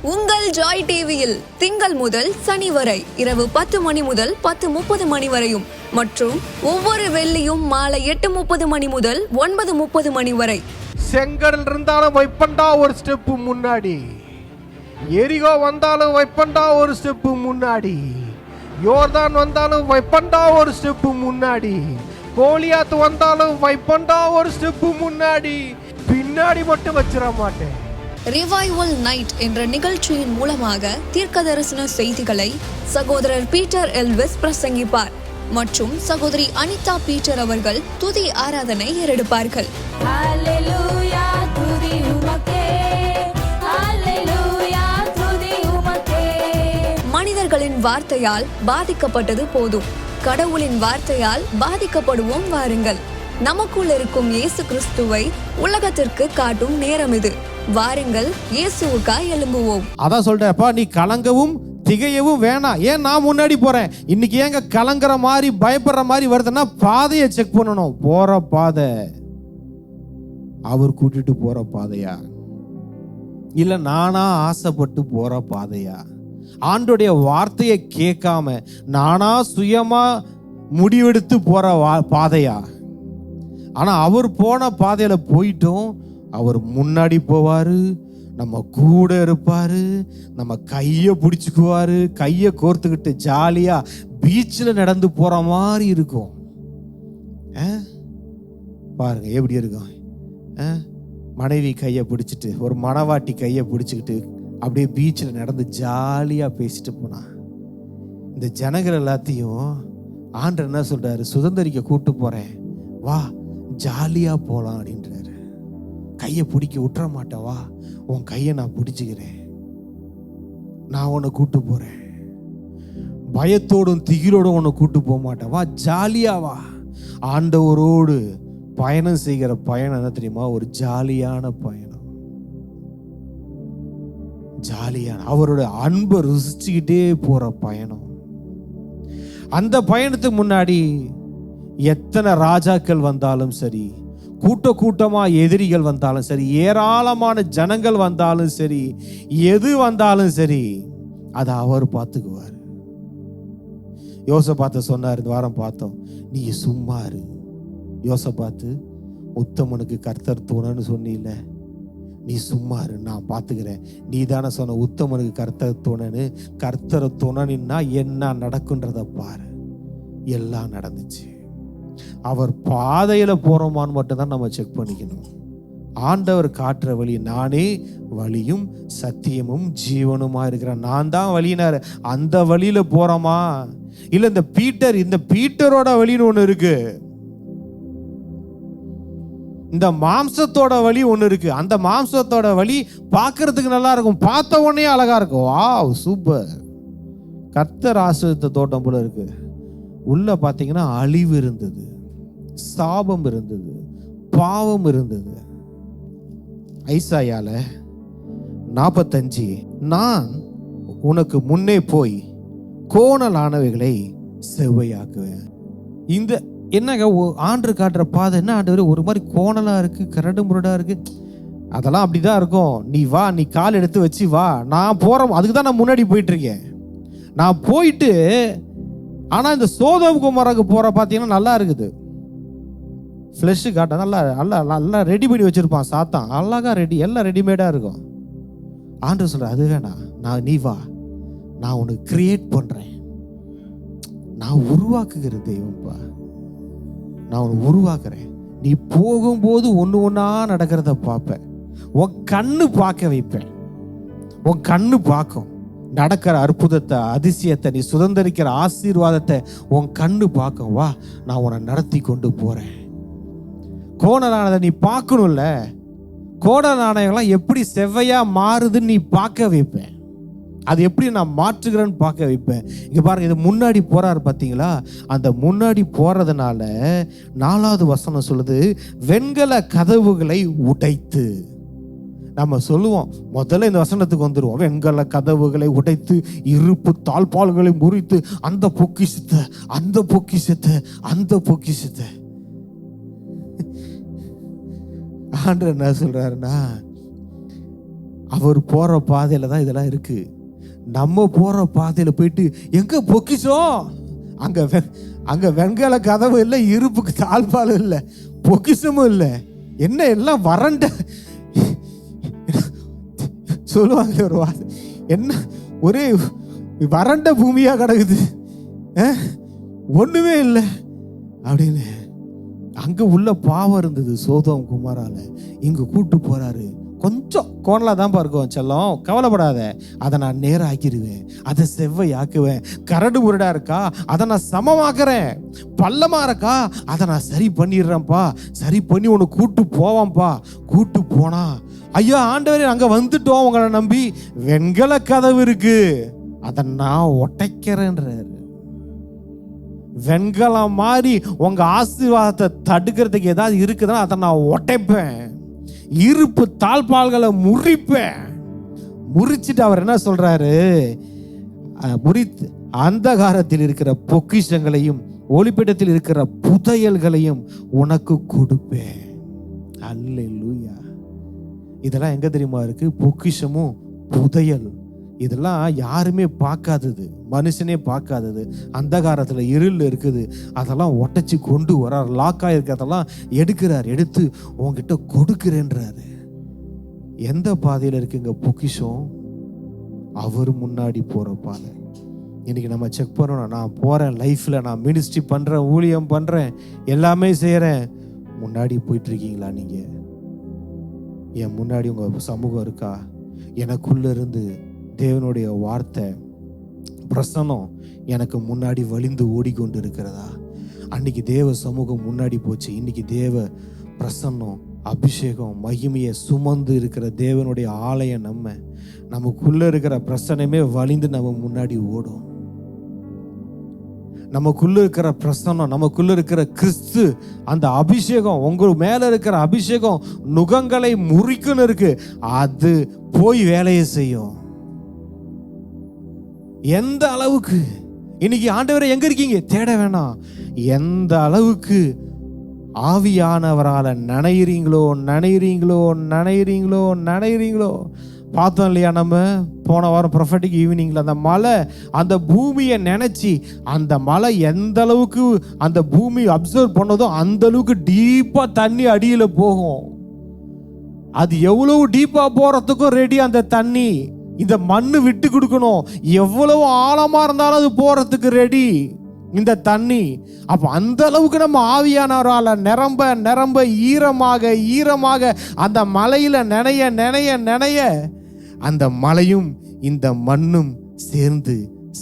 உங்கள் ஜாய் டிவியில் திங்கள் முதல் சனி வரை இரவு 10 மணி முதல் 10:30 மணி வரையும் மற்றும் ஒவ்வொரு வெள்ளியும் மாலை 8:30 மணி முதல் 9:30 மணி வரை. செங்கடல் இருந்தாலும் வைப்பண்டா ஒரு ஸ்டெப்பு முன்னாடி, எரிகோ வந்தாலும் வைப்பண்டா ஒரு ஸ்டெப்பு முன்னாடி, யோர்தான் வந்தாலும் வைப்பண்டா ஒரு ஸ்டெப்பு முன்னாடி, கோலியாத் வந்தாலும் வைப்பண்டா ஒரு ஸ்டெப்பு முன்னாடி, பின்னாடி மட்டும் வச்சிட மாட்டேன். ரிவைவல் நைட் என்ற நிகழ்ச்சியின் மூலமாக தீர்க்க தரிசன செய்திகளை சகோதரர் பீட்டர் எல்விஸ் பிரசங்கிப்பார் மற்றும் சகோதரி அனிதா பீட்டர் அவர்கள் துதி ஆராதனை ஏறெடுப்பார்கள். மனிதர்களின் வார்த்தையால் பாதிக்கப்பட்டது போதும், கடவுளின் வார்த்தையால் பாதிக்கப்படுவோம் வாருங்கள். நமக்குள் இருக்கும் இயேசு கிறிஸ்துவை உலகத்திற்கு காட்டும் நேரம் இது. வாருங்கள், இயேசுவுக்காய் எழும்புவோம். அதான் சொல்றப்பா, நீ கலங்கவும் திகையவும் வேணாம். ஏன் நான் முன்னாடி போறேன். இன்னைக்கு ஏங்க கலங்குற மாதிரி பயப்படுற மாதிரி வருதுன்னா பாதையை செக் பண்ணணும். போற பாதை அவர் கூட்டிட்டு போற பாதையா, இல்ல நானா ஆசைப்பட்டு போற பாதையா, ஆண்டோடைய வார்த்தையை கேட்காம நானா சுயமா முடிவெடுத்து போற பாதையா? ஆனா அவர் போன பாதையில போயிட்டோம். அவர் முன்னாடி போவாரு, நம்ம கூட இருப்பாரு, நம்ம கையை பிடிச்சிக்குவாரு, கையை கோர்த்துக்கிட்டு ஜாலியா பீச்சில் நடந்து போற மாதிரி இருக்கும். பாருங்க எப்படி இருக்கும். மனைவி கையை பிடிச்சிட்டு, ஒரு மணவாட்டி கையை பிடிச்சிக்கிட்டு அப்படியே பீச்சில் நடந்து ஜாலியா பேசிட்டு போனா, இந்த ஜனங்கள் எல்லாத்தையும் ஆண்டவர் என்ன சொல்றாரு, சுதந்திரிக்க கூட்டு போறேன், வா ஜாலியா போலாம் அப்படின்றாரு. கையை பிடிக்க விட்டுற மாட்டேன், வா உன் கையை நான் பிடிச்சுக்கிறேன், நான் உன்னை கூட்டு போறேன். பயத்தோடும் திகிலோடும் உன்னை கூட்டு போக மாட்டேன், வா ஜாலியா வா. ஆண்டவரோடு பயணம் செய்கிற பயணம் என்ன தெரியுமா? ஒரு ஜாலியான பயணம். ஜாலியான அவரோட அன்பை ருசிச்சுக்கிட்டே போற பயணம். அந்த பயணத்துக்கு முன்னாடி எத்தனை ராஜாக்கள் வந்தாலும் சரி, கூட்டமா எதிரிகள் வந்தாலும் சரி, ஏராளமான ஜனங்கள் வந்தாலும் சரி, எது வந்தாலும் சரி, அதை அவர் பார்த்துக்குவார். யோசபாத்தை சொன்னார், இந்த வாரம் பார்த்தோம், நீ சும்மா இரு யோசபாத்து, உத்தமனுக்கு கர்த்தர் துணைன்னு சொன்னில்ல, நீ சும்மா இரு நான் பார்த்துக்கிறேன். நீ தானே சொன்ன உத்தமனுக்கு கர்த்தர் துணைன்னு. கர்த்தரை துணைன்னா என்ன நடக்குன்றத பாரு. எல்லாம் நடந்துச்சு. அவர் பாதையில போறோமான்னு மட்டும்தான் நம்ம செக் பண்ணிக்கணும். ஆண்டவர் காட்டுற வழி, நானே வழியும் சத்தியமும் ஜீவனுமா இருக்கிறேன், நான் தான் வழியினாரு, அந்த வழியில போறோமா? இல்ல இந்த பீட்டரோட வழின்னு ஒண்ணு இருக்கு, இந்த மாம்சத்தோட வழி ஒண்ணு இருக்கு. அந்த மாம்சத்தோட வழி பார்க்கறதுக்கு நல்லா இருக்கும், பார்த்த உடனே அழகா இருக்கும், வாவ் சூப்பர், கர்த்தர் ஆசீர்வதித்த தோட்டம் போல இருக்கு. உள்ள பார்த்தீங்கன்னா அழிவு இருந்தது, சாபம் இருந்தது, பாவம் இருந்தது. ஐசாயால 45, நான் உனக்கு முன்னே போய் கோணலானவைகளை செவ்வையாக்குவேன். இந்த என்னங்க ஆண்டு காட்டுற பாதை என்ன? ஆண்டவர் ஒரு மாதிரி கோணலா இருக்கு, கரடு முரடா இருக்கு. அதெல்லாம் அப்படிதான் இருக்கும். நீ வா, நீ கால் எடுத்து வச்சு வா, நான் போறேன். அதுக்கு தான் நான் முன்னாடி போயிட்டு இருக்கேன். நான் போயிட்டு, ஆனா இந்த சோதோம் குமாராக்கு போற பார்த்தீங்கன்னா நல்லா இருக்குது. ஃப்ளஷ் காட்ட நல்லா நல்லா நல்லா ரெடி பண்ணி வச்சிருப்பான் சாத்தான், அழகா ரெடி, எல்லாம் ரெடிமேடா இருக்கும். ஆண்டவர் சொல்ற, அது வேணாம், நீ வா, நான் உனக்கு கிரியேட் பண்றேன், நான் உருவாக்குகிற தெய்வம்ப்பா, நான் உனக்கு உருவாக்குறேன். நீ போகும்போது ஒன்று ஒன்றா நடக்கிறத பார்ப்பேன், உன் கண்ணு பார்க்க வைப்பேன், உன் கண்ணு பார்க்கும் நடக்கிற அற்புதத்தை, அதிசயத்தை, நீ சுதந்திரிக்கிற ஆசீர்வாதத்தை உன் கண்ணு பார்க்கும். வா, நான் உன்னை நடத்தி கொண்டு போறேன். கோணலானதை நீ பார்க்கணும்ல, கோணலானவங்களாம் எப்படி செவ்வையா மாறுதுன்னு நீ பார்க்க வைப்பேன். அது எப்படி நான் மாற்றுகிறேன்னு பார்க்க வைப்பேன். இங்க பாருங்க, இது முன்னாடி போறாரு பார்த்தீங்களா? அந்த முன்னாடி போறதுனால 4வது வசனம் சொல்லுது, வெண்கல கதவுகளை உடைத்து. நம்ம சொல்லுவோம், முதல்ல இந்த வசனத்துக்கு வந்துடுவோம், வெண்கல கதவுகளை உடைத்து இருப்பு தாழ்பால்களை முறித்து அந்த பொக்கிஷத்தை அந்த பொக்கிஷத்தை அந்த பொக்கிஷத்தை. ஆண்டவர் என்ன சொல்றாருன்னா, அவர் போற பாதையில தான் இதெல்லாம் இருக்கு. நம்ம போற பாதையில போயிட்டு எங்க பொக்கிஷம், அங்க வெண்கல கதவு இல்லை, இருப்புக்கு தாழ்பாலும் இல்லை, பொக்கிஷமும் இல்லை, என்ன எல்லாம் வறண்ட சொல்லுவாங்க ஒரு வார்த்தை, என்ன ஒரே வறண்ட பூமியா கிடக்குது, ஒண்ணுமே இல்லை அப்படின்னு. அங்க உள்ள பாவம் இருந்தது சோதோம் குமாரால, இங்க கூட்டு போறாரு. கொஞ்சம் கோணலா தான் இருக்கும் செல்லம், கவலைப்படாத, அதை நான் நேரம் ஆக்கிடுவேன், அதை செவ்வை ஆக்குவேன். கரடு முரடா இருக்கா, அதை நான் சமமாக்குறேன். பள்ளமா இருக்கா, அதை நான் சரி பண்ணிடுறேன்ப்பா, சரி பண்ணி உன்னை கூட்டு போவான்ப்பா. கூட்டு போனா, ஐயா ஆண்டவரே அங்க வந்துட்டோம் உங்களை நம்பி, வெண்கல கதவு இருக்கு, அதை நான் உடைக்கிறேன்றாரு. வெண்கலம் மாதிரி உங்க ஆசீர்வாதத்தை தடுக்கிறதுக்கு ஏதாவது இருக்குதுன்னா அதை நான் உடைப்பேன், இருப்பு தாழ்பால்களை முறிப்பேன். முறிச்சிட்டு அவர் என்ன சொல்றாரு, முறித்து அந்தகாரத்தில் இருக்கிற பொக்கிஷங்களையும் ஒளிப்பிடத்தில் இருக்கிற புதையல்களையும் உனக்கு கொடுப்பேன். அல்லேலூயா. இதெல்லாம் எங்க தெரியுமா இருக்கு? பொக்கிஷமும் புதையல். இதெல்லாம் யாருமே பார்க்காதது, மனுஷனே பார்க்காதது, அந்தகாரத்துல இருள் இருக்குது. அதெல்லாம் உடைச்சு கொண்டு வர்றார். லாக்கா இருக்கிறதெல்லாம் எடுக்கிறார், எடுத்து உங்ககிட்ட கொடுக்கிறேன்றாரு. எந்த பாதையில இருக்குங்க பொக்கிஷம்? அவர் முன்னாடி போற பாதை. இன்னைக்கு நம்ம செக் பண்ணணும். நான் போறேன் லைஃப்ல, நான் மினிஸ்ட்ரி பண்றேன், ஊழியம் பண்றேன், எல்லாமே செய்யறேன். முன்னாடி போயிட்டு இருக்கீங்களா நீங்க? என் முன்னாடி உங்க சமூகம் இருக்கா? எனக்குள்ள இருந்து தேவனுடைய வார்த்தை பிரசன்னம் எனக்கு முன்னாடி வழிந்து ஓடிக்கொண்டு இருக்கிறதா? அன்னைக்கு தேவ சமூகம் முன்னாடி போச்சு, இன்னைக்கு தேவ பிரசன்னம் அபிஷேகம் மகிமையை சுமந்து இருக்கிற தேவனுடைய ஆலயம் நமக்குள்ள இருக்கிற பிரசனமே வழிந்து நம்ம முன்னாடி ஓடும். நமக்குள்ள இருக்கிற பிரசன்னம், நமக்குள்ள இருக்கிற கிறிஸ்து, அந்த அபிஷேகம், உங்க மேல இருக்கிற அபிஷேகம் நுகங்களை முறிக்கணும் இருக்கு, அது போய் வேலையை செய்யும். எந்த அளவுக்கு இன்னைக்கு ஆண்டவரை எங்க இருக்கீங்க தேட வேணாம். எந்த அளவுக்கு ஆவியானவரால நனைகிறீங்களோ நனைகிறீங்களோ நனைகிறீங்களோ நனைகிறீங்களோ. பார்த்தோம் இல்லையா நம்ம போன வாரம் ப்ரொஃபட்டிக் ஈவினிங்ல அந்த மலை, அந்த பூமியை நினைச்சு, அந்த மலை எந்த அளவுக்கு அந்த பூமி அப்சர்வ் பண்ணதோ அந்த அளவுக்கு டீப்பா தண்ணி அடியில போகும். அது எவ்வளவு டீப்பா போறதுக்கும் ரெடி அந்த தண்ணி. இந்த மண்ணு விட்டு கொடுக்கணும், எவ்வளவு ஆழமா இருந்தாலும் அது போறதுக்கு ரெடி இந்த தண்ணி. அப்ப அந்த அளவுக்கு நம்ம ஆவியானவரால நிரம்ப நிரம்ப ஈரமாக ஈரமாக அந்த மலையில நனைய நனைய நனைய அந்த மலையும் இந்த மண்ணும் சேர்ந்து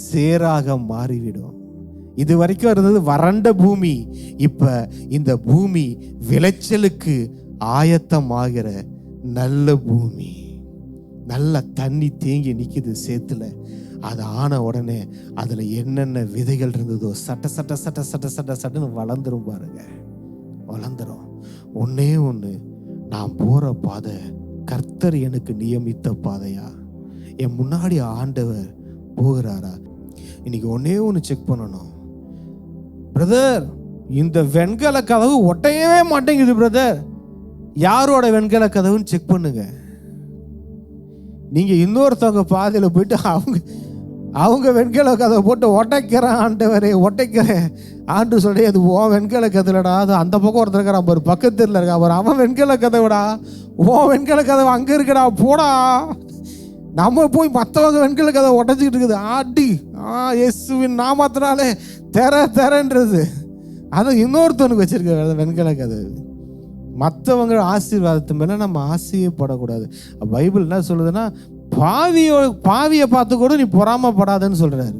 சேராக மாறிவிடும். இது வரைக்கும் இருந்தது வறண்ட பூமி, இப்ப இந்த பூமி விளைச்சலுக்கு ஆயத்தமாகிற நல்ல பூமி. நல்ல தண்ணி தேங்கி நிக்குது சேத்துல. அது ஆன உடனே அதுல என்னென்ன விதைகள் இருந்ததோ சட்ட சட்ட சட்ட சட்ட சட்ட சட்டன்னு வளர்ந்துரும் பாருங்க, வளர்ந்துரும். ஒன்னே ஒண்ணு, நான் போற பாதை கர்த்தர் எனக்கு நியமித்த பாதையா, என் முன்னாடி ஆண்டவர் போகிறாரா? இன்னைக்கு ஒன்னே ஒண்ணு செக் பண்ணணும். பிரதர், இந்த வெண்கல கதவு ஒட்டையவே மாட்டேங்குது பிரதர். யாரோட வெண்கல கதவுன்னு செக் பண்ணுங்க. நீங்க இன்னொருத்தவங்க பாதையில போயிட்டு அவங்க வெண்கல கதவை போட்டு ஒட்டைக்கிறேன் ஆண்டவரே ஒட்டைக்கிறேன் ஆண்டு சொல்லி, அது ஓ வெண்கல கதவுலடா, அது அந்த பக்கம் ஒருத்தர் இருக்கிறான் பாரு, பக்கத்துல இருக்கா பாரு, அவன் வெண்கல கதவுடா, ஓ வெண்கல கதவு அங்க இருக்கடா போடா. நம்ம போய் மற்றவங்க வெண்கல கதவை உடச்சிக்கிட்டு இருக்குது. ஆடி இயேசுவின் நாமத்தினாலே தெரன்றது. அதை இன்னொருத்தவனுக்கு வச்சிருக்க வெண்கல கதவு. மற்றவங்க ஆசீர்வாதத்து மேல நம்ம ஆசையப்படக்கூடாது. பைபிள் என்ன சொல்லுதுன்னா, பாவியை பார்த்து கூட நீ பொறாமப்படாதுன்னு சொல்றாரு.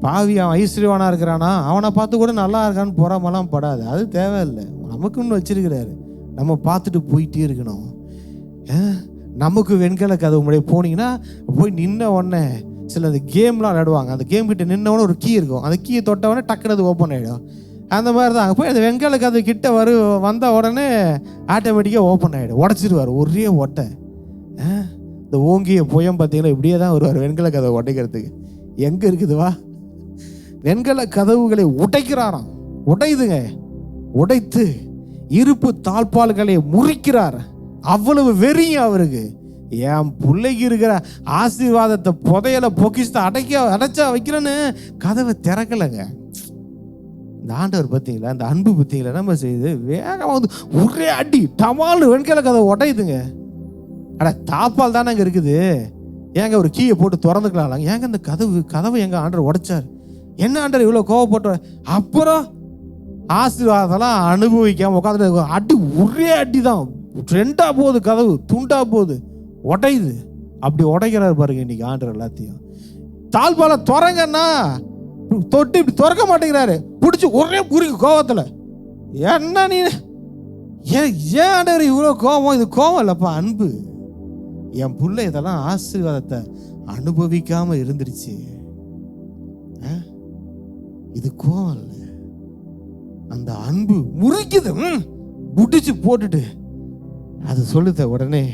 பாவி அவன் ஐஸ்வர்யவானா இருக்கிறானா, அவனை பார்த்து கூட நல்லா இருக்கான்னு பொறாமலாம் படாது. அது தேவையில்லை. நமக்குன்னு வச்சிருக்கிறாரு, நம்ம பார்த்துட்டு போயிட்டே இருக்கணும். நமக்கு வெண்கல கதவு முன்னாடி போனீங்கன்னா போய் நின்ன உடனே சில அந்த கேம்லாம் விளையாடுவாங்க. அந்த கேம் கிட்ட நின்ன உடனே ஒரு கீ இருக்கும், அந்த கீயை தொட்ட உடனே டக்குனது ஓப்பன் ஆகிடும். அந்த மாதிரி தான் அங்கே போய் அந்த வெண்கல கதவு கிட்ட வந்த உடனே ஆட்டோமேட்டிக்காக ஓப்பன் ஆகிடும். உடச்சிடுவார் ஒரே ஒட்டை. இந்த ஓங்கிய புயம் பார்த்தீங்கன்னா இப்படியே தான் வருவார் வெண்கல கதவை உடைக்கிறதுக்கு. எங்கே இருக்குதுவா? வெண்கல கதவுகளை உடைக்கிறாராம். உடையுதுங்க, உடைத்து இருப்பு தாழ்பால்களை முறிக்கிறார். அவ்வளவு வெறியும் அவருக்கு. என் பிள்ளைக்கு இருக்கிற ஆசீர்வாதத்தை புதையலை பொக்கிஷத்தை அடைச்சா வைக்கிறேன்னு கதவை திறக்கலைங்க. இந்த ஆண்டவர் பார்த்தீங்களா, இந்த அன்பு பார்த்தீங்களா, நம்ம செய்து வேகமாக வந்து ஒரே அடி டமால்னு வெண்கல கதவை உடையுதுங்க. தாப்பால் தானே அங்கே இருக்குது, ஏங்க ஒரு கீயை போட்டு திறந்துக்கலாம், ஏங்க இந்த கதவை எங்க ஆண்டவர் உடைச்சார், என்ன ஆண்டவர் இவ்வளோ கோவப்பட்ட? அப்புறம் ஆசீர்வாதம்லாம் அனுபவிக்காம உட்காந்துட்டு அடி ஒரே அடி தான், ரெண்டா போகுது, கதவு துண்டா போகுது, உடையுது. அப்படி உடைக்கிறாரு பாருங்க இன்னைக்கு ஆண்டவர் எல்லாத்தையும். தாழ்பால திறங்கன்னா தொட்டு இப்படி திறக்க மாட்டேங்கிறாரு, பிடிச்சி ஒரே குறிக்கு கோவத்துல. என்ன நீ ஏன் ஆண்டவர் இவ்வளோ கோபம்? இது கோபம் இல்லப்பா, அன்பு. என் புள்ள இதெல்லாம் ஆசீர்வாதத்தை அனுபவிக்காம இருந்துருச்சு, இது கோபம் இல்லை, அந்த அன்பு முறிக்குது. முடிச்சு போட்டுட்டு அது சொல்லுத உடனே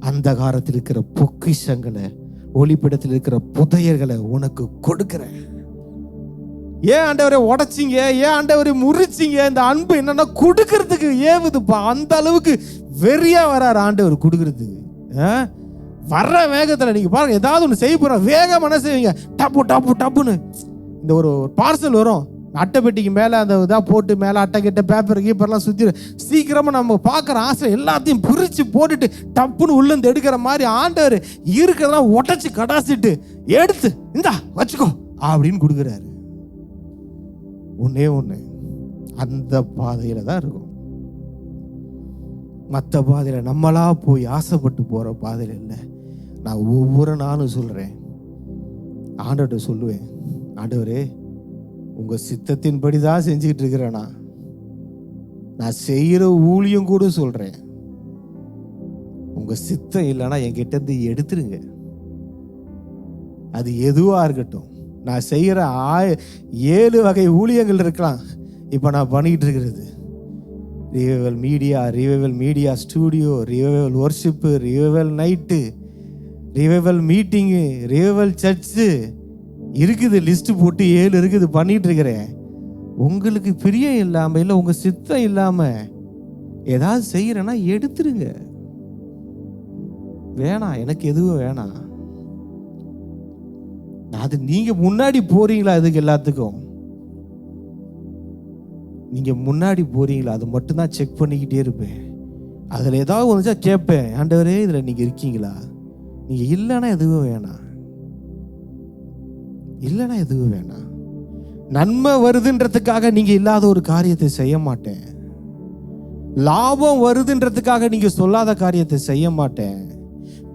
அந்த காலத்தில் இருக்கிற பொக்கிஷங்களை, ஒளிப்பிடத்தில் இருக்கிற புதையல்களை உனக்கு கொடுக்கிறேன். ஏன் ஆண்டவரை உடைச்சிங்க, ஏன் ஆண்டவரை முறிச்சிங்க? இந்த அன்பு என்னன்னா கொடுக்கறதுக்கு ஏவுதுப்பா. அந்த அளவுக்கு வெறியா வராரு ஆண்டவர் கொடுக்கறதுக்கு. வர்ற வேகத்துல நீங்க பாருங்க, ஏதாவது ஒன்று செய்ய போற வேக மனசு செய்வீங்க, டப்பு டப்பு டப்புன்னு. இந்த ஒரு பார்சல் வரும், அட்டை பெட்டிக்கு மேலே அந்த இதாக போட்டு மேலே அட்டை கிட்ட பேப்பர் கீப்பர்லாம் சுற்றி சீக்கிரமாக நம்ம பார்க்குற ஆசை எல்லாத்தையும் பிரித்து போட்டுட்டு டப்புன்னு உள்ளேருந்து எடுக்கிற மாதிரி ஆண்டவர் இருக்கிறதெல்லாம் உடச்சி கடாசிட்டு எடுத்து இந்தா வச்சுக்கோ அப்படின்னு கொடுக்குறாரு. ஒன்னே ஒன்று, அந்த பாதையில் தான் இருக்கும். மற்ற பாதையில் நம்மளா போய் ஆசைப்பட்டு போகிற பாதையில் இல்லை. நான் ஒவ்வொரு நாளும் சொல்கிறேன், ஆண்டவர்கிட்ட சொல்லுவேன், ஆண்டவரே உங்க சித்தத்தின்படி தான் செஞ்சுக்கிட்டு இருக்கிறேனா, நான் செய்யற ஊழியம் கூட சொல்றேன், உங்க சித்தம் இல்லைன்னா என்கிட்ட இருந்து எடுத்துருங்க. அது எதுவா இருக்கட்டும், நான் செய்யற 7 வகை ஊழியங்கள் இருக்கலாம். இப்ப நான் பண்ணிக்கிட்டு இருக்கிறது revival media studio, revival worship, revival night, revival meeting, revival church இருக்குது. லிஸ்ட் போட்டு 7 இருக்குது, பண்ணிட்டு இருக்கிறேன். உங்களுக்கு பிரியம் இல்லாம இல்லை உங்க சித்தம் இல்லாம ஏதாவது செய்யறேன்னா எடுத்துருங்க. வேணாம், எனக்கு எதுவும் வேணாம். அது நீங்க முன்னாடி போறீங்களா? அதுக்கு எல்லாத்துக்கும் நீங்க முன்னாடி போறீங்களா? அது மட்டும்தான் செக் பண்ணிக்கிட்டே இருப்பேன். அதுல ஏதாவது வந்துச்சா கேட்பேன், ஆண்டவரே இதுல நீங்க இருக்கீங்களா? நீங்க இல்லைன்னா எதுவும் வேணாம், இல்லைன்னா எதுவும் வேணாம். நன்மை வருதுன்றதுக்காக நீங்க இல்லாத ஒரு காரியத்தை செய்ய மாட்டேன். லாபம் வருதுன்றதுக்காக நீங்க சொல்லாத காரியத்தை செய்ய மாட்டேன்.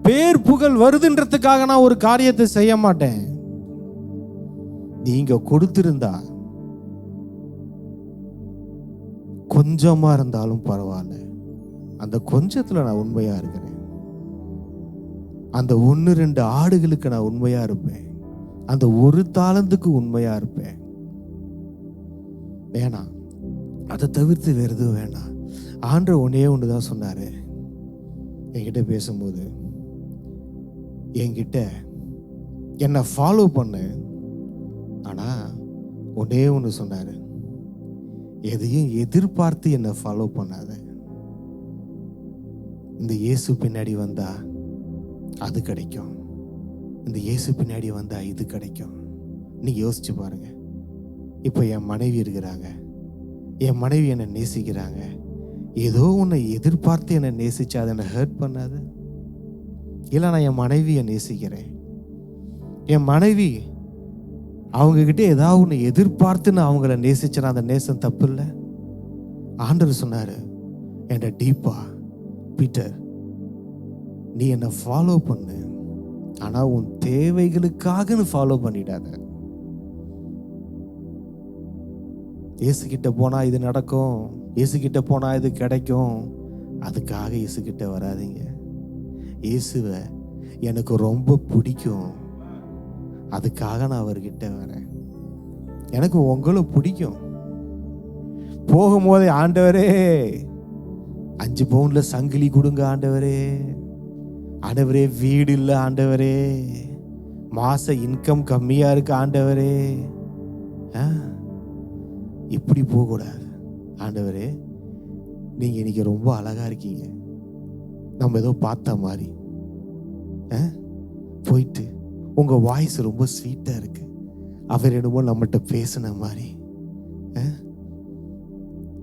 பேர் புகழ் வருதுன்றதுக்காக நான் ஒரு காரியத்தை செய்ய மாட்டேன். நீங்க கொடுத்திருந்தா கொஞ்சமா இருந்தாலும் பரவாயில்ல, அந்த கொஞ்சத்துல நான் உண்மையா இருக்கிறேன். அந்த 1-2 ஆடுகளுக்கு நான் உண்மையா இருப்பேன். அந்த 1 தாலந்துக்கு உண்மையா இருப்பேன். வேணாம், அதை தவிர்த்து வேற எதுவும் வேணாம். ஆண்டவர் ஒன்னே ஒண்ணுதான் சொன்னாரு என்கிட்ட பேசும்போது, என்கிட்ட என்னை ஃபாலோ பண்ணு. ஆனா ஒன்னே ஒன்று சொன்னாரு, எதையும் எதிர்பார்த்து என்னை ஃபாலோ பண்ணாத. இந்த இயேசு பின்னாடி வந்தா அது கிடைக்கும், இந்த இயேசு பின்னாடி வந்தா இது கிடைக்கும். நீங்க யோசிச்சு பாருங்க. இப்போ என் மனைவி இருக்கிறாங்க, என் மனைவி என்னை நேசிக்கிறாங்க. ஏதோ உன்னை எதிர்பார்த்து என்னை நேசிச்சா அதை என்னை ஹர்ட் பண்ணாது. இல்லை, நான் என் மனைவியை நேசிக்கிறேன். என் மனைவி அவங்க கிட்ட ஏதாவது ஒன்று எதிர்பார்த்து நான் அவங்கள நேசிச்சேன்னா அந்த நேசம் தப்பு இல்லை. ஆண்டவர் சொன்னாரு என்கிட்ட டீப்பா, பீட்டர் நீ என்னை ஃபாலோ பண்ணு, ஆனா உன் தேவைகளுக்காக ஃபாலோ பண்ணிடாத. இயேசு கிட்ட போனா இது நடக்கும், இயேசு கிட்ட போனா இது கிடைக்கும், அதுக்காக இயேசு கிட்ட வராதீங்க. இயேசுவை எனக்கு ரொம்ப பிடிக்கும், அதுக்காக நான் அவர்கிட்ட வரேன். எனக்கு உங்களை பிடிக்கும். போகும்போதே ஆண்டவரே 5 பவுன்ல சங்கிலி கொடுங்க ஆண்டவரே, ஆண்டவரே வீடு இல்லை ஆண்டவரே, மாச இன்கம் கம்மியா இருக்கு ஆண்டவரே, இப்படி போக கூடாது. ஆண்டவரே நீங்க இன்னைக்கு ரொம்ப அழகா இருக்கீங்க, நம்ம ஏதோ பார்த்த மாதிரி போயிட்டு உங்க வாய்ஸ் ரொம்ப ஸ்வீட்டா இருக்கு, அவர் என்னமோ நம்மகிட்ட பேசின மாதிரி,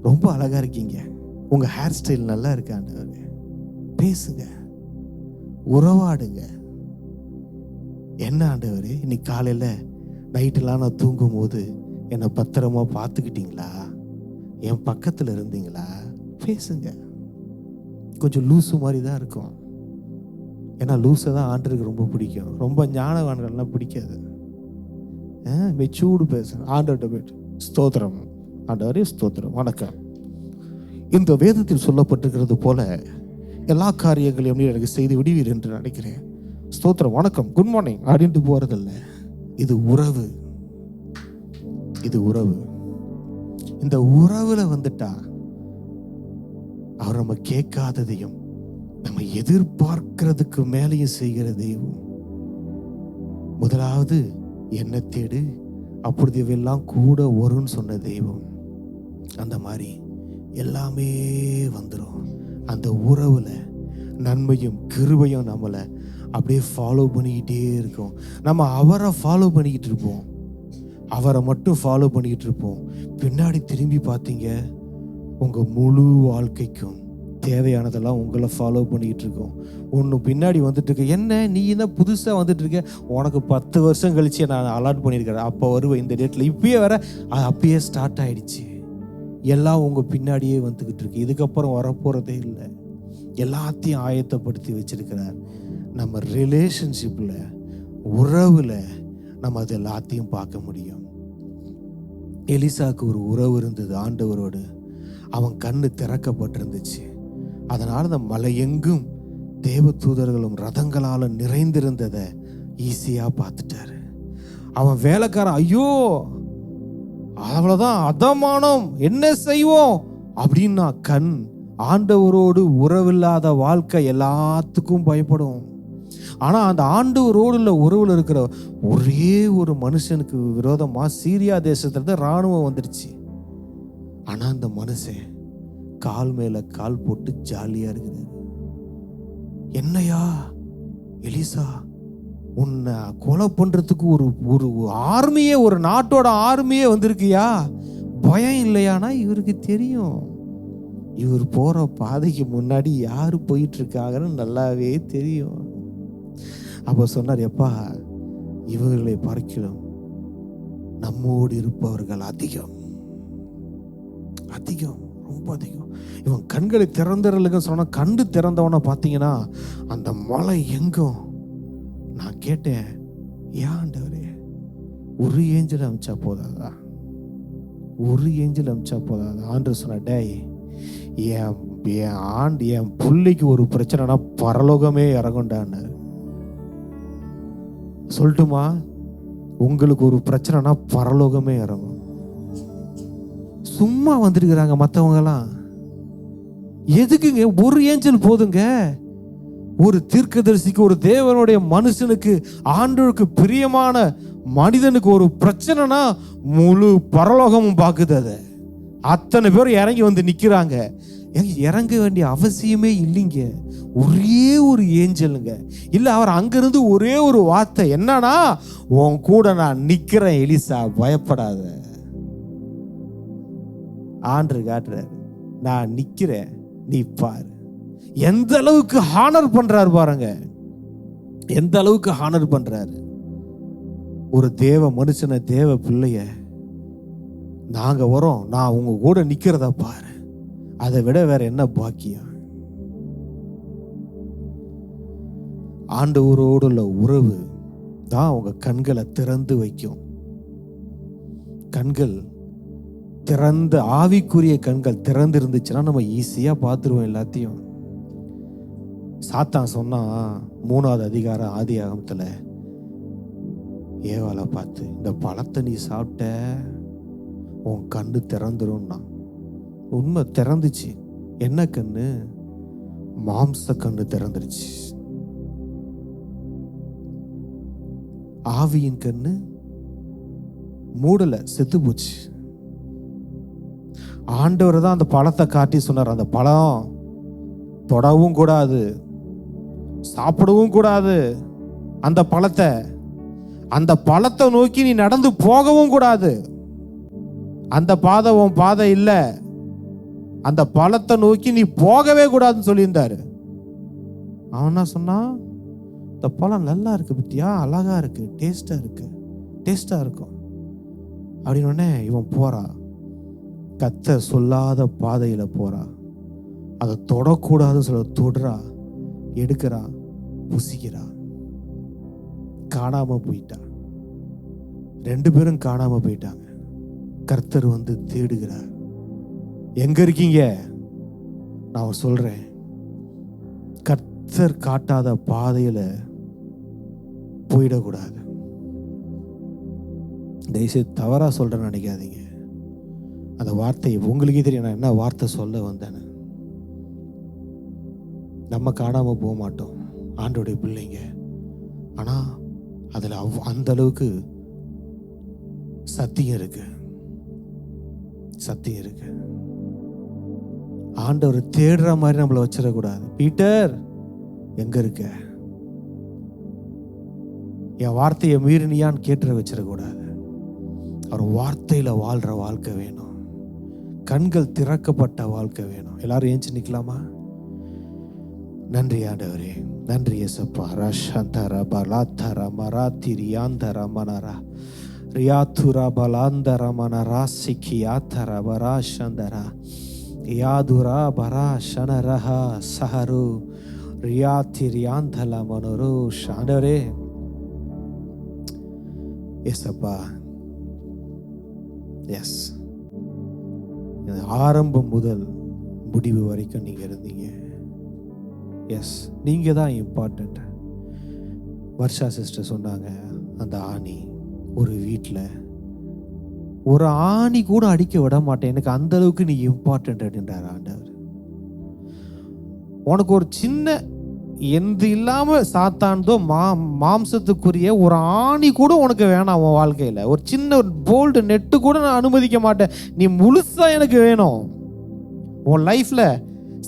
ரொம்ப அழகா இருக்கீங்க, உங்க ஹேர் ஸ்டைல் நல்லா இருக்கு ஆண்டவரே, பேசுங்க, உறவாடுங்க. என்ன ஆண்டவரே, இன்னைக்கு காலையில நைட்டெல்லாம் நான் தூங்கும் போது என்னை பத்திரமா பார்த்துக்கிட்டீங்களா, என் பக்கத்துல இருந்தீங்களா, பேசுங்க. கொஞ்சம் லூசு மாதிரி தான் இருக்கும், ஏன்னா லூஸை தான் ஆண்டருக்கு ரொம்ப பிடிக்கும், ரொம்ப ஞானவான்கள்லாம் பிடிக்காது. மெச்சூடு பேச ஆண்டவர்கிட்ட போயிட்டு ஸ்தோத்திரம் ஆண்டவரே ஸ்தோத்திரம் வணக்கம். இந்த வேதத்தில் சொல்லப்பட்டிருக்கிறது போல எல்லா காரியங்களையும் எனக்கு செய்து விடுவீர் என்று நினைக்கிறேன். ஸ்தோத்திரம் வணக்கம் குட் மார்னிங் அப்படின்ட்டு போறதில்லை. இது உறவு, இது உறவு. இந்த உறவுல வந்துட்டா அவர் நம்ம கேட்காததையும் நம்ம எதிர்பார்க்கிறதுக்கு மேலேயும் செய்கிற தெய்வம். முதலாவது என்ன தேடு அப்பொழுது இவையெல்லாம் கூட வரும்னு சொன்ன தெய்வம். அந்த மாதிரி எல்லாமே வந்துடும். அந்த உறவுல நன்மையும் கிருபையும் நம்மளை அப்படியே ஃபாலோ பண்ணிக்கிட்டே இருக்கும். நம்ம அவரை ஃபாலோ பண்ணிக்கிட்டு இருப்போம், அவரை மட்டும் ஃபாலோ பண்ணிக்கிட்டு இருப்போம். பின்னாடி திரும்பி பார்த்தீங்க, உங்கள் முழு வாழ்க்கைக்கும் தேவையானதெல்லாம் உங்களை ஃபாலோ பண்ணிக்கிட்டு இருக்கோம். ஒன்று பின்னாடி வந்துட்டு இருக்க, என்ன நீ என்ன புதுசாக வந்துட்டு இருக்க, உனக்கு 10 வருஷம் கழிச்சு நான் அலாட் பண்ணியிருக்கிறேன், அப்போ வருவேன் இந்த டேட்டில், இப்பயே வர, அது அப்பயே ஸ்டார்ட் ஆகிடுச்சு. எல்லாம் உங்கள் பின்னாடியே வந்துக்கிட்டு இருக்கு, இதுக்கப்புறம் வரப்போகிறதே இல்லை. எல்லாத்தையும் ஆயத்தப்படுத்தி வச்சிருக்கிறார். நம்ம ரிலேஷன்ஷிப்பில், உறவில் நம்ம அது எல்லாத்தையும் பார்க்க முடியும். எலிசாக்கு ஒரு உறவு இருந்தது ஆண்டவரோடு. அவன் கண்ணு திறக்கப்பட்டிருந்துச்சு. அதனால் அந்த மலை எங்கும் தேவ தூதர்களும் ரதங்களால் நிறைந்திருந்ததை ஈஸியாக பார்த்துட்டாரு. அவன் வேலைக்காரன், ஐயோ அவ்வளோதான் அதமானம், என்ன செய்வோம் அப்படின்னா, கண் ஆண்டவரோடு உறவில்லாத வாழ்க்கை எல்லாத்துக்கும் பயப்படும். ஆனால் அந்த ஆண்டவரோடு உள்ள உறவில் இருக்கிற ஒரே ஒரு மனுஷனுக்கு விரோதமாக சீரியா தேசத்துல இராணுவம் வந்துடுச்சு. ஆனால் அந்த மனுஷன் கால் மேல கால் போட்டு ஜாலியா இருக்கிறாரு. என்னையா எலிசா, உன்னை கொலை பண்றதுக்கு ஒரு ஒரு ஆர்மியே, ஒரு நாட்டோட ஆர்மியே வந்திருக்கியா, பயம் இல்லையானா? இவருக்கு தெரியும், இவர் போற பாதைக்கு முன்னாடி யாரு போயிட்டு இருக்காங்கன்னு நல்லாவே தெரியும். அப்ப சொன்னார், எப்பா இவர்களை பார்க்கலாம் நம்மோடு இருப்பவர்கள் அதிகம், அதிகம், ரொம்ப அதிகம். இவன் கண்களை திறந்துறலுங்க சொன்னா, கண்டு திறந்தவன பார்த்தீங்கன்னா அந்த மலை எங்கும். நான் கேட்டேன், ஏன் ஆண்டவரே ஒரு ஏஞ்சல் அமிச்சா போதாதா, ஒரு ஏஞ்சல் அமிச்சா போதாதா? ஆண்டவர் சொன்ன, டேய் என் பிள்ளைக்கு ஒரு பிரச்சனைனா பரலோகமே இறங்குண்டான்னு சொல்லட்டுமா? உங்களுக்கு ஒரு பிரச்சனைனா பரலோகமே இறங்கும். சும்மா வந்துருக்கிறாங்க மற்றவங்கலாம். எதுக்குங்க ஒரு ஏஞ்சல் போதுங்க? ஒரு தீர்க்கதரிசிக்கு, ஒரு தேவனுடைய மனுஷனுக்கு, ஆண்டவருக்கு பிரியமான மனிதனுக்கு ஒரு பிரச்சனைனா முழு பரலோகமும் பார்க்குது. அதை அத்தனை பேர் இறங்கி வந்து நிற்கிறாங்க. இறங்க வேண்டிய அவசியமே இல்லைங்க. ஒரே ஒரு ஏஞ்சலுங்க. இல்லை, அவர் அங்கிருந்து ஒரே ஒரு வார்த்தை, என்னன்னா, உன் கூட நான் நிற்கிறேன் எலிசா, பயப்படாத. ஆண்டவர் காட்டுறாரு, நான் நிற்கிறேன், நீ பாரு. எந்த அளவுக்கு ஹானர் பண்றாரு பாருங்க, எந்த அளவுக்கு ஹானர் பண்றாரு. ஒரு தேவ மனுஷனை, தேவ பிள்ளைய, நாங்க வரோம், நான் உங்க கூட நிக்கிறத பாரு, அதை விட வேற என்ன பாக்கியம்? ஆண்டவரோடு உள்ள உறவு தான் உங்க கண்களை திறந்து வைக்கும். கண்கள் திறந்த, ஆவிக்குரிய கண்கள் திறந்து இருந்துச்சுன்னா நம்ம ஈஸியா பார்த்துருவோம் எல்லாத்தையும். சாத்தான் சொன்னா 3வது அதிகாரம் ஆதியாகமத்துல ஏவாளை பார்த்து, இந்த பழத்தை நீ சாப்பிட்ட உன் கண்ணு திறந்துரும்னா. உண்மை திறந்துச்சு. என்ன கண்ணு? மாம்ச கண்ணு திறந்துருச்சு. ஆவியின் கண்ணு மூடல, செத்து போச்சு. ஆண்டவர் தான் அந்த பழத்தை காட்டி சொன்னார், அந்த பழம் தொடவும் கூடாது, சாப்பிடவும் கூடாது. அந்த பழத்தை நோக்கி நீ நடந்து போகவும் கூடாது. அந்த பாதை உன் பாதை இல்லை. அந்த பழத்தை நோக்கி நீ போகவே கூடாதுன்னு சொல்லியிருந்தாரு. அவன் என்ன சொன்னான்? இந்த பழம் நல்லா இருக்கு பத்தியா, அழகா இருக்கு, டேஸ்டா இருக்கும் அப்படின்னு இவன் போறா. கர்த்தர் சொல்லாத பாதையில போறா. அதை தொடக்கூடாதுன்னு சொல்ல தொடுறா, எடுக்கிறா, புசிக்கிறா. காணாம போயிட்டா. 2 பேரும் காணாம போயிட்டாங்க. கர்த்தர் வந்து தேடுகிறார். எங்க இருக்கீங்க? நான் சொல்றேன், கர்த்தர் காட்டாத பாதையில போயிடக்கூடாது. தயவுசெய்து தவறா சொல்றேன்னு நினைக்காதீங்க. அந்த வார்த்தை உங்களுக்கே தெரியும் நான் என்ன வார்த்தை சொல்ல வந்தேன்னு. நம்ம காணாம போக மாட்டோம், ஆண்டோடைய பிள்ளைங்க. ஆனா அதுல அந்த அளவுக்கு சத்தியம் இருக்கு. ஆண்டவர் தேடுற மாதிரி நம்மளை வச்சிடக்கூடாது. பீட்டர் எங்க இருக்க? என் வார்த்தையை மீறினியான்னு கேட்டு வச்சிடக்கூடாது. அவர் வார்த்தையில வாழ்ற வாழ்க்கை வேணும். கண்கள் திறக்கப்பட்ட வாழ்க்கை வேணும். எல்லாரும் ஏஞ்சி நிக்கலாமா? நன்றி ஆண்டவரே, நன்றி இயேசுப்பா. ரஷந்தர பலாத்தர மராத்திரியாந்தர மனரா ரியாத்துரா பலாந்தர மனரா சிக்கியாத்தர பராஷந்தரா யாதுரா பராஷனரஹா சஹரு ரியாத்திரியாந்தல மனரு. ஆண்டவரே இயேசுப்பா, எஸ், ஆரம்பம் முதல் முடிவு வரைக்கும் நீங்க இருந்தீங்க. எஸ், நீங்க தான் இம்பார்ட்டன்ட். வர்ஷா சிஸ்டர் சொன்னாங்க, அந்த ஆணி ஒரு வீட்டில் ஒரு ஆணி கூட அடிக்க விட மாட்டேன், எனக்கு அந்த அளவுக்கு நீ இம்பார்ட்டன்ட் அப்படின்றார் ஆண்டவர். உனக்கு ஒரு சின்ன எந்த இல்லாம சாத்தான்தோ மாம்சத்துக்குரிய ஒரு ஆணி கூட உனக்கு வேணாம். உன் வாழ்க்கையில ஒரு சின்ன போல்டு நெட்டு கூட நான் அனுமதிக்க மாட்டேன். நீ முழுசா எனக்கு வேணும் உன் லைஃப்ல.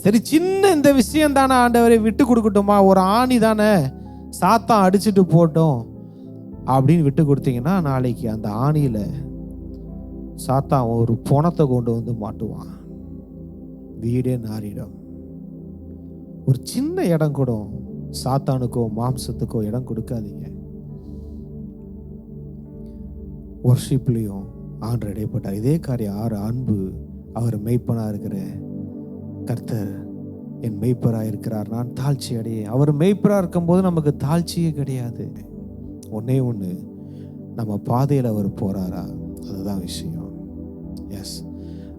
சரி, சின்ன இந்த விஷயம் தானே ஆண்டவரை விட்டு கொடுக்கட்டுமா, ஒரு ஆணி தானே, சாத்தான் அடிச்சுட்டு போட்டோம் அப்படின்னு விட்டு கொடுத்தீங்கன்னா, நாளைக்கு அந்த ஆணியில சாத்தான் ஒரு பொணத்தை கொண்டு வந்து மாட்டுவான், வீடே நாரிடும். ஒரு சின்ன இடம் கூட சாத்தானுக்கோ மாம்சத்துக்கோ இடம் கொடுக்காதீங்க. வர்ஷிப்லையும் ஆண்டு இடைப்பட்டார். இதே காரியம் 6 அன்பு அவர் மெய்ப்பனா இருக்கிற கர்த்தர் என் மெய்ப்பராக இருக்கிறார், நான் தாழ்ச்சி அடைய. அவர் மெய்ப்பராக இருக்கும்போது நமக்கு தாழ்ச்சியே கிடையாது. ஒன்னே ஒன்று, நம்ம பாதையில் அவர் போறாரா, அதுதான் விஷயம். எஸ்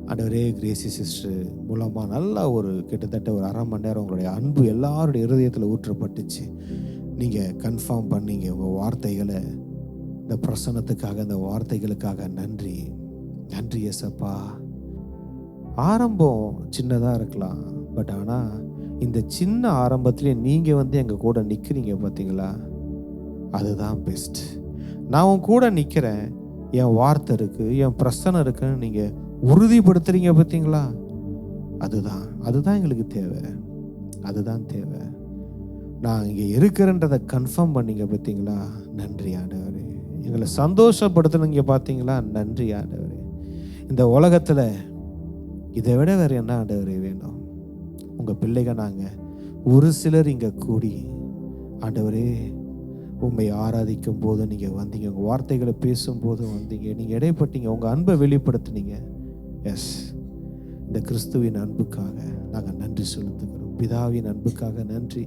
ஆண்டவரே, கிரேசி சிஸ்டர் மூலமாக நல்லா ஒரு கிட்டத்தட்ட ஒரு 1/2 மணி நேரம் உங்களுடைய அன்பு எல்லாருடைய இருதயத்தில் ஊற்றப்பட்டுச்சு. நீங்கள் கன்ஃபார்ம் பண்ணீங்க உங்கள் வார்த்தைகளை. இந்த பிரசன்னத்துக்காக, இந்த வார்த்தைகளுக்காக நன்றி. நன்றி ஏசப்பா. ஆரம்பம் சின்னதாக இருக்கலாம், பட் ஆனால் இந்த சின்ன ஆரம்பத்திலே நீங்கள் வந்து எங்கள் கூட நிற்கிறீங்க பார்த்தீங்களா, அதுதான் பெஸ்ட். நான் உன் கூட நிற்கிறேன், என் வார்த்தை இருக்குது, என் பிரசன்னம் இருக்குன்னு நீங்கள் உறுதிப்படுத்துறீங்க பார்த்தீங்களா, அதுதான் எங்களுக்கு தேவை. அதுதான் தேவை. நான் இங்கே இருக்கிறேன்றதை கன்ஃபார்ம் பண்ணீங்க பார்த்தீங்களா, நன்றி ஆண்டவரே. எங்களை சந்தோஷப்படுத்துனீங்க பார்த்தீங்களா, நன்றி ஆண்டவரே. இந்த உலகத்தில் இதை விட வேறு என்ன ஆண்டவரே வேணும்? உங்கள் பிள்ளைங்க நாங்கள் ஒரு சிலர் இங்கே கூடி ஆண்டவரே உண்மை ஆராதிக்கும் போது நீங்கள் வந்தீங்க, உங்கள் வார்த்தைகளை பேசும்போது வந்தீங்க, நீங்கள் இடைப்பட்டீங்க, உங்கள் அன்பை வெளிப்படுத்தினீங்க. எஸ், இந்த கிறிஸ்துவின் அன்புக்காக நாங்கள் நன்றி செலுத்துகிறோம். பிதாவின் அன்புக்காக நன்றி.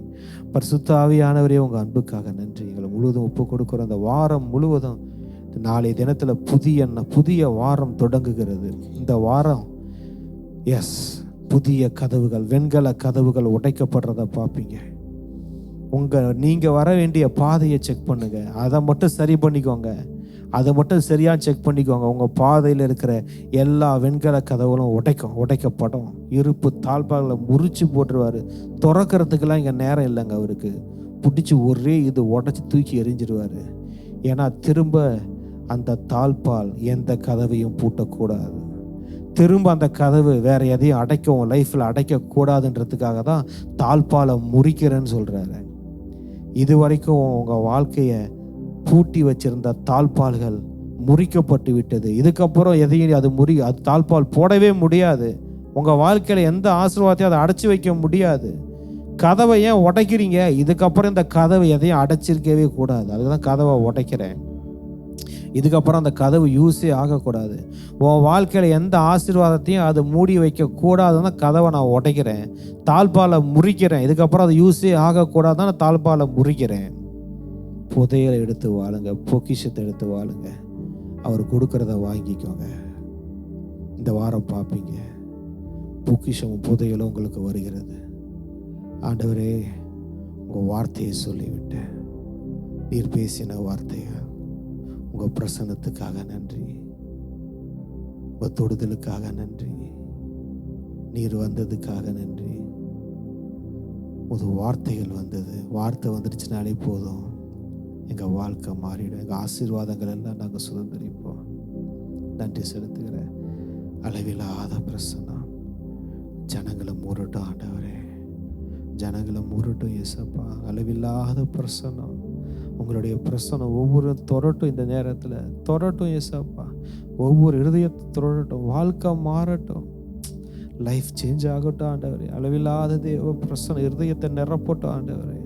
பரிசுத்த ஆவியானவரே, உங்கள் அன்புக்காக நன்றி. எங்களை முழுவதும் ஒப்பு கொடுக்குறோம். அந்த வாரம் முழுவதும், நாளைய தினத்தில் புதிய வாரம் தொடங்குகிறது. இந்த வாரம் எஸ், புதிய கதவுகள், வெண்கல கதவுகள் உடைக்கப்படுறத பார்ப்பீங்க. நீங்கள் வர வேண்டிய பாதையை செக் பண்ணுங்க, அதை மட்டும் சரி பண்ணிக்கோங்க. அதை மட்டும் சரியாக செக் பண்ணிக்கோங்க. உங்கள் பாதையில் இருக்கிற எல்லா வெண்கல கதவுகளும் உடைக்கப்படும். இருப்பு தாழ்பாகளை முறிச்சு போட்டுருவார். திறக்கிறதுக்கெல்லாம் இங்கே நேரம் இல்லைங்க அவருக்கு. பிடிச்சி ஒரே இது உடைச்சி தூக்கி எறிஞ்சிடுவார். ஏன்னா திரும்ப அந்த தாழ்பால் எந்த கதவையும் பூட்டக்கூடாது. திரும்ப அந்த கதவு வேற எதையும் அடைக்க உன் லைஃப்பில் அடைக்கக்கூடாதுன்றதுக்காக தான் தாழ்பாலை முறிக்கிறேன்னு சொல்கிறாரு. இது வரைக்கும் உங்கள் வாழ்க்கையை பூட்டி வச்சிருந்த தாழ்பால்கள் முறிக்கப்பட்டு விட்டது. இதுக்கப்புறம் எதையும் அது தாழ்பால் போடவே முடியாது. உங்கள் வாழ்க்கையில் எந்த ஆசீர்வாதத்தையும் அதை அடைச்சி வைக்க முடியாது. கதவை ஏன் உடைக்கிறீங்க? இதுக்கப்புறம் இந்த கதவை எதையும் அடைச்சிருக்கவே கூடாது. அதுதான் கதவை உடைக்கிறேன். இதுக்கப்புறம் அந்த கதவு யூஸே ஆகக்கூடாது. உன் வாழ்க்கையில் எந்த ஆசீர்வாதத்தையும் அதை மூடி வைக்கக்கூடாதுன்னு கதவை நான் உடைக்கிறேன், தாழ்பாலை முறிக்கிறேன். இதுக்கப்புறம் அது யூஸே ஆகக்கூடாதுன்னு நான் தாழ்பாலை முறிக்கிறேன். புதையலை எடுத்து வாழுங்க, பொக்கிஷத்தை எடுத்து வாழுங்க. அவர் கொடுக்கறத வாங்கிக்கோங்க. இந்த வாரம் பார்ப்பீங்க, பொக்கிஷமும் புதையலும் உங்களுக்கு வருகிறது. ஆண்டவரே, உங்கள் வார்த்தையை சொல்லிவிட்டேன். நீர் பேசின வார்த்தையா, உங்கள் பிரசன்னத்துக்காக நன்றி, உங்கள் தொடுதலுக்காக நன்றி, நீர் வந்ததுக்காக நன்றி. ஒரு வார்த்தைகள் வந்தது, வார்த்தை வந்துடுச்சுனாலே போதும், எங்கள் வாழ்க்கை மாறிடும். எங்கள் ஆசீர்வாதங்கள் எல்லாம் நாங்கள் சுதந்திரிப்போம். நன்றி செலுத்துகிறேன். அளவில்லாத பிரசன்னம் ஜனங்களை மூடட்டும் ஆண்டவரே, ஜனங்களை மூடட்டும் இயேசப்பா. அளவில்லாத பிரசன்னம், உங்களுடைய பிரசன்னம் ஒவ்வொரு தொடட்டும், இந்த நேரத்தில் தொடட்டும் இயேசப்பா. ஒவ்வொரு இருதயத்தை தொடரட்டும், வாழ்க்கை மாறட்டும், லைஃப் சேஞ்ச் ஆகட்டும் ஆண்டவரே. அளவில்லாத தேவ பிரசன்னம் இருதயத்தை நிரப்பட்டும் ஆண்டவரே,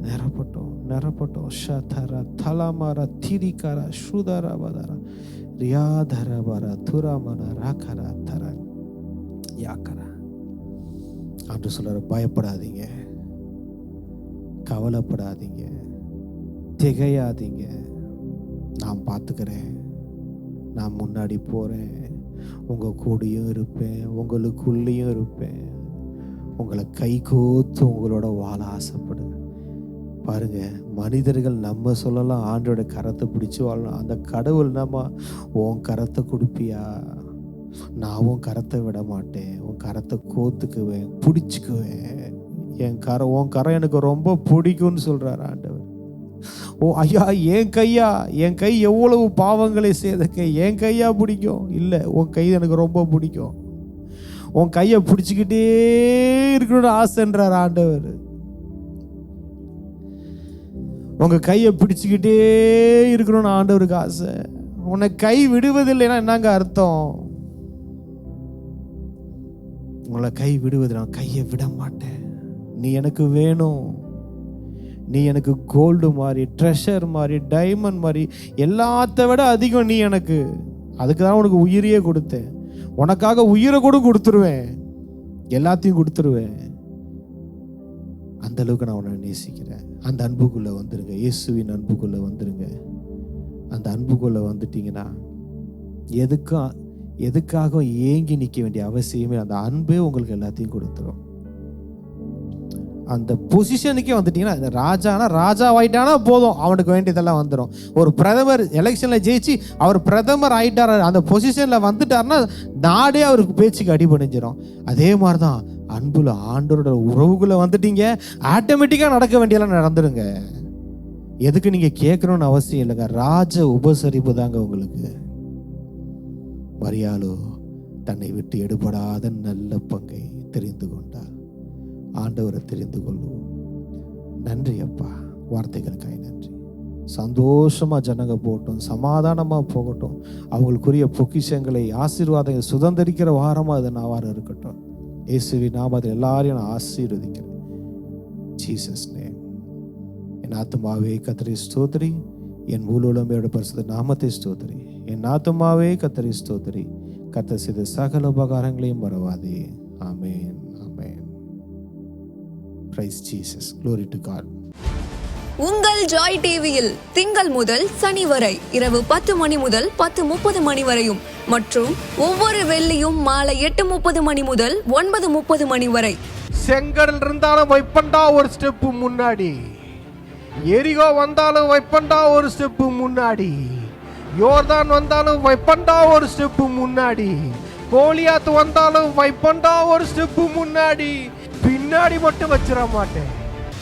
நிரப்பட்டும் நிரப்பட்டும். ஷதர தலமர திரிகர சுதர பதர ரியாதர பர துரமன ராகர தர யாக்கர. ஆண்டு சொல்ற, பயப்படாதீங்க, கவலைப்படாதீங்க, திகையாதீங்க. நான் பார்த்துக்கிறேன், நான் முன்னாடி போகிறேன், உங்கள் கூடயும் இருப்பேன், உங்களுக்குள்ளேயும் இருப்பேன். உங்களை கை கோத்து உங்களோட வாழ ஆசைப்படுங்க. பாருங்க, மனிதர்கள் நம்ம சொல்லலாம் ஆண்டோட கரத்தை பிடிச்சி வாழலாம். அந்த கடவுள் நம்ம உன் கரத்தை கொடுப்பியா? நான் உன் கரத்தை விட மாட்டேன், உன் கரத்தை கோத்துக்குவேன், பிடிச்சிக்குவேன். உன் கரம் எனக்கு ரொம்ப பிடிக்கும்னு சொல்கிறார் ஆண்டவர். ஓ ஐயா, என் கை எவ்வளவு பாவங்களை செய்த கை, என் கையா பிடிக்கும்? இல்லை, உன் கை எனக்கு ரொம்ப பிடிக்கும். உன் கையை பிடிச்சிக்கிட்டே இருக்கணும்னு ஆசைன்றார் ஆண்டவர். உங்க கையை பிடிச்சிக்கிட்டே இருக்கணும்னு ஆண்டவருக்கு ஆசை. உன்னை கை விடுவதில்லைன்னா என்னங்க அர்த்தம்? உங்களை கை விடுவதில்லை, நான் கையை விட மாட்டேன். நீ எனக்கு வேணும், நீ எனக்கு கோல்டு மாதிரி, ட்ரெஷர் மாதிரி, டைமண்ட் மாதிரி, எல்லாத்த விட அதிகம் நீ எனக்கு. அதுக்கு தான் உனக்கு உயிரையே கொடுத்தேன். உனக்காக உயிரை கூட கொடுத்துருவேன், எல்லாத்தையும் கொடுத்துருவேன். அந்த அளவுக்கு நான் உன்னை நேசிக்கிறேன். அந்த அன்புக்குள்ளே வந்துருங்க, இயேசுவின் அன்புக்குள்ளே வந்துருங்க. அந்த அன்புக்குள்ளே வந்துட்டீங்கன்னா எதுக்காக ஏங்கி நிற்க வேண்டிய அவசியமே. அந்த அன்பே உங்களுக்கு எல்லாத்தையும் கொடுத்துரும். அந்த பொசிஷனுக்கே வந்துட்டீங்கன்னா, ராஜாவாயிட்டானா போதும், அவனுக்கு வேண்டியதெல்லாம் வந்துடும். ஒரு பிரதமர் எலெக்ஷனில் ஜெயிச்சு அவர் பிரதமர் ஆயிட்டார், அந்த பொசிஷனில் வந்துட்டார்னா நாடே அவருக்கு பேச்சுக்கு அடிபணிஞ்சிடும். அதே மாதிரி தான் அன்புல ஆண்டவரோட உறவுக்குள்ள வந்துட்டீங்க, ஆட்டோமேட்டிக்காக நடக்க வேண்டியெல்லாம் நடந்துடுங்க. எதுக்கு நீங்கள் கேட்கணும்னு அவசியம் இல்லைங்க. ராஜ உபசரிப்பு தாங்க உங்களுக்கு. மரியாளோ தன்னை விட்டு எடுபடாத நல்ல பங்கை தெரிந்து கொண்டார். ஆண்டவரை தெரிந்து கொள்வோம். நன்றி அப்பா, வார்த்தைகளுக்காய் நன்றி. சந்தோஷமா ஜனங்க போகட்டும், சமாதானமா போகட்டும். அவங்களுக்குரிய பொக்கிஷங்களை, ஆசீர்வாதங்களை சுதந்திரிக்கிற வாரமா அது நாவாரம் இருக்கட்டும். இயேசுவின் நாமத்தில் எல்லாரையும் நான் ஆசீர்வதிக்கிறேன். Jesus name. என் ஆத்துமாவே கர்த்தரை ஸ்தோத்திரி, என் முழுலமையோட பரிசுத்த நாமத்தை ஸ்தோத்திரி. என் ஆத்துமாவே கர்த்தரை ஸ்தோத்திரி, கர்த்தர் செய்த சகல உபகாரங்களையும் மறவாதே. ஆமென், ஆமென். Praise Jesus. Glory to God. உங்கள் ஜாய் டிவியில் திங்கள் முதல் சனி வரை இரவு 10 மணி முதல் 10:30 மணி வரையும் மற்றும் ஒவ்வொரு வெள்ளியும் மாலை 8:30 மணி முதல் 9:30 மணி வரை. செங்கடல் இருந்தாலும் வைப்பண்டா ஒரு ஸ்டெப்பு முன்னாடி, எரிகோ வந்தாலும் வைப்பண்டா ஒரு ஸ்டெப்பு முன்னாடி, யோர்தான் வந்தாலும் வைப்பண்டா ஒரு ஸ்டெப்பு முன்னாடி, கோலியாத் வந்தாலும் வைப்பண்டா ஒரு ஸ்டெப்பு முன்னாடி, பின்னாடி மட்டும் வச்சிட மாட்டேன்.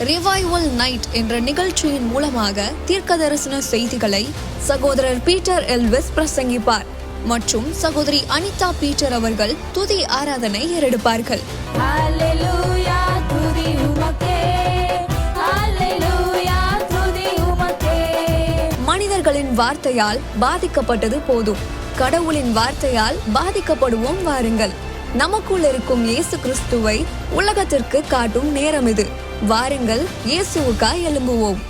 ரிவைவல் நைட் என்ற நிகழ்ச்சியின் மூலமாக தீர்க்க தரிசன செய்திகளை சகோதரர் பீட்டர் எல்விஸ் பிரசங்கிப்பார். மற்றும் சகோதரி அனிதா பீட்டர் அவர்கள் துதி ஆராதனை ஏறெடுப்பார்கள். ஹல்லேலூயா துதி உமக்கே, ஹல்லேலூயா துதி உமக்கே. மனிதர்களின் வார்த்தையால் பாதிக்கப்பட்டது போதும், கடவுளின் வார்த்தையால் பாதிக்கப்படுவோம் வாருங்கள். நமக்குள் இருக்கும் இயேசு கிறிஸ்துவை உலகத்திற்கு காட்டும் நேரம் இது. வாருங்கள், இயேசுவுக்காய் எழும்புவோம்.